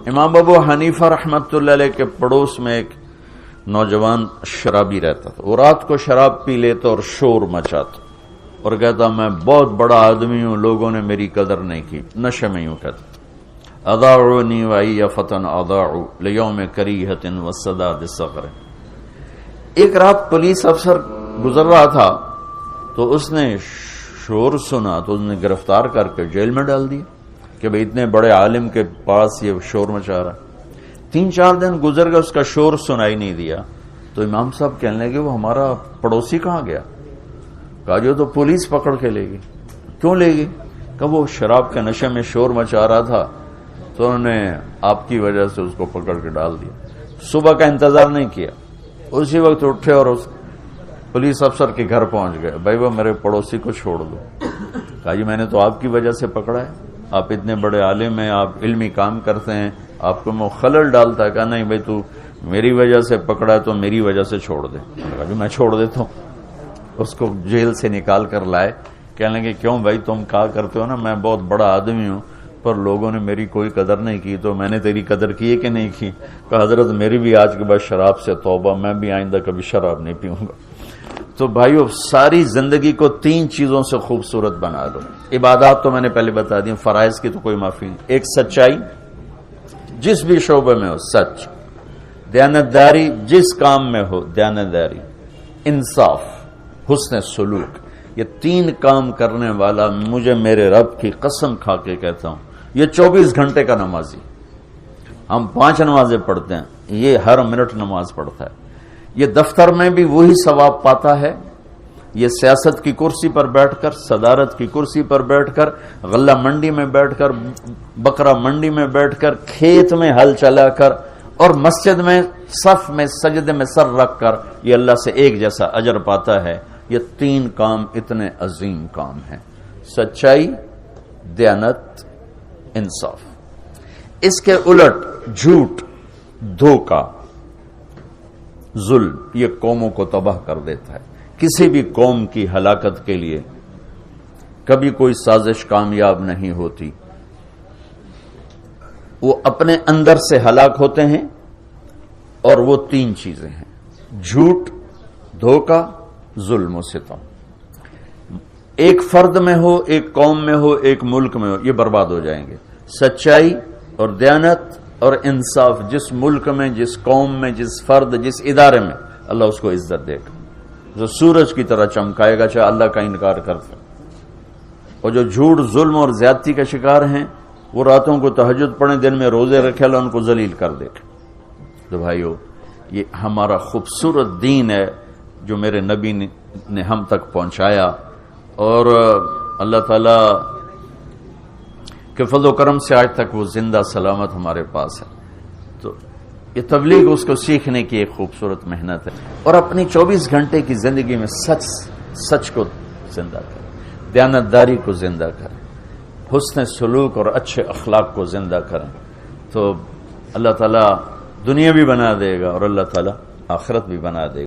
امام ابو حنیفہ رحمۃ اللہ علیہ کے پڑوس میں ایک نوجوان شرابی رہتا تھا. وہ رات کو شراب پی لیتا اور شور مچاتا اور کہتا میں بہت بڑا آدمی ہوں, لوگوں نے میری قدر نہیں کی. نشے میں یوں کہتا اضاعونی وای فتن اضاعوا لیوم کریہۃ وسداد صغر. ایک رات پولیس افسر گزر رہا تھا تو اس نے شور سنا تو اس نے گرفتار کر کے جیل میں ڈال دیا کہ بھئی اتنے بڑے عالم کے پاس یہ شور مچا رہا. 3-4 دن گزر گئے, اس کا شور سنائی نہیں دیا. تو امام صاحب کہنے لگے وہ ہمارا پڑوسی کہاں گیا؟ کہا جو تو پولیس پکڑ کے لے گی. کیوں لے گی؟ کہ وہ شراب کے نشے میں شور مچا رہا تھا تو انہوں نے آپ کی وجہ سے اس کو پکڑ کے ڈال دیا. صبح کا انتظار نہیں کیا, اسی وقت اٹھے اور اس پولیس افسر کے گھر پہنچ گئے. بھائی وہ میرے پڑوسی کو چھوڑ دو. کہا جی میں نے تو آپ کی وجہ سے پکڑا ہے, آپ اتنے بڑے عالم ہیں, آپ علمی کام کرتے ہیں, آپ کو میں خلل ڈالتا ہے. کہا نہیں بھائی تو میری وجہ سے پکڑا ہے تو میری وجہ سے چھوڑ دے. کہا جی میں چھوڑ دیتا ہوں. اس کو جیل سے نکال کر لائے. کہنے لگے کیوں بھائی تم کہا کرتے ہو نا میں بہت بڑا آدمی ہوں پر لوگوں نے میری کوئی قدر نہیں کی, تو میں نے تیری قدر کی ہے کہ نہیں کی؟ کہ حضرت میری بھی آج کے بعد شراب سے توبہ, میں بھی آئندہ کبھی شراب نہیں پیوں گا. تو بھائیو ساری زندگی کو 3 چیزوں سے خوبصورت بنا دو. عبادات تو میں نے پہلے بتا دی, فرائض کی تو کوئی معافی نہیں. ایک سچائی جس بھی شعبے میں ہو سچ, دیانتداری جس کام میں ہو دیانتداری, انصاف, حسن سلوک. یہ 3 کام کرنے والا مجھے میرے رب کی قسم کھا کے کہتا ہوں یہ 24 گھنٹے کا نمازی. ہم 5 نمازیں پڑھتے ہیں, یہ ہر منٹ نماز پڑھتا ہے. یہ دفتر میں بھی وہی ثواب پاتا ہے, یہ سیاست کی کرسی پر بیٹھ کر, صدارت کی کرسی پر بیٹھ کر, غلہ منڈی میں بیٹھ کر, بکرا منڈی میں بیٹھ کر, کھیت میں ہل چلا کر اور مسجد میں صف میں سجدے میں سر رکھ کر یہ اللہ سے ایک جیسا اجر پاتا ہے. یہ 3 کام اتنے عظیم کام ہیں, سچائی, دیانت, انصاف. اس کے الٹ جھوٹ, دھوکہ, ظلم یہ قوموں کو تباہ کر دیتا ہے. کسی بھی قوم کی ہلاکت کے لیے کبھی کوئی سازش کامیاب نہیں ہوتی. وہ اپنے اندر سے ہلاک ہوتے ہیں اور وہ 3 چیزیں ہیں, جھوٹ, دھوکہ, ظلم و ستم. ایک فرد میں ہو, ایک قوم میں ہو, ایک ملک میں ہو, یہ برباد ہو جائیں گے. سچائی اور دیانت اور انصاف جس ملک میں, جس قوم میں, جس فرد, جس ادارے میں, اللہ اس کو عزت دے گا. جو سورج کی طرح چمکائے گا چاہے اللہ کا انکار کرتے. اور جو جھوٹ, ظلم اور زیادتی کا شکار ہیں وہ راتوں کو تہجد پڑھیں, دن میں روزے رکھے, اللہ ان کو ذلیل کر دے گا. تو بھائیو یہ ہمارا خوبصورت دین ہے جو میرے نبی نے ہم تک پہنچایا, اور اللہ تعالی کہ فضل و کرم سے آج تک وہ زندہ سلامت ہمارے پاس ہے. تو یہ تبلیغ اس کو سیکھنے کی ایک خوبصورت محنت ہے. اور اپنی 24 گھنٹے کی زندگی میں سچ کو زندہ کریں, دیانتداری کو زندہ کریں, حسن سلوک اور اچھے اخلاق کو زندہ کریں. تو اللہ تعالیٰ دنیا بھی بنا دے گا اور اللہ تعالیٰ آخرت بھی بنا دے گا.